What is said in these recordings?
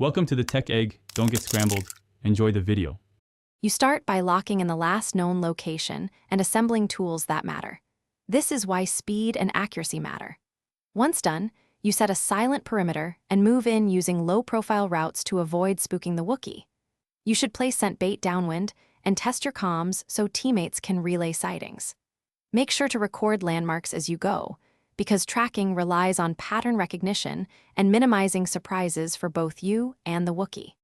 Welcome to the Tech Egg. Don't get scrambled. Enjoy the video. You start by locking in the last known location and assembling tools that matter. This is why speed and accuracy matter. Once done, you set a silent perimeter and move in using low-profile routes to avoid spooking the Wookiee. You should place scent bait downwind and test your comms so teammates can relay sightings. Make sure to record landmarks as you go, because tracking relies on pattern recognition and minimizing surprises for both you and the Wookiee.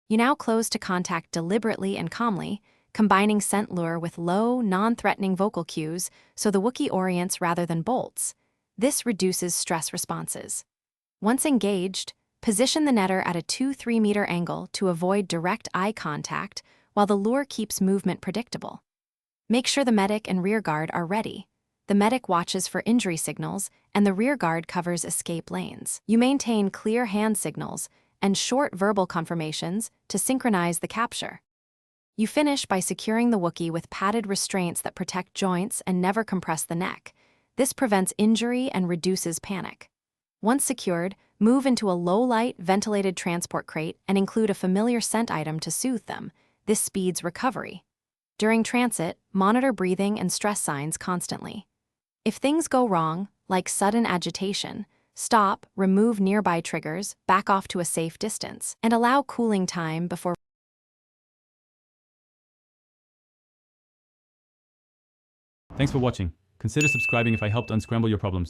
You now close to contact deliberately and calmly, combining scent lure with low, non-threatening vocal cues so the Wookiee orients rather than bolts. This reduces stress responses. Once engaged, position the netter at a 2-3 meter angle to avoid direct eye contact while the lure keeps movement predictable. Make sure the medic and rearguard are ready. The medic watches for injury signals, and the rearguard covers escape lanes. You maintain clear hand signals and short verbal confirmations to synchronize the capture. You finish by securing the Wookiee with padded restraints that protect joints and never compress the neck. This prevents injury and reduces panic. Once secured, move into a low-light, ventilated transport crate and include a familiar scent item to soothe them. This speeds recovery. During transit, monitor breathing and stress signs constantly. If things go wrong, like sudden agitation, stop, remove nearby triggers, back off to a safe distance, and allow cooling time before. Thanks for watching. Consider subscribing if I helped unscramble your problems.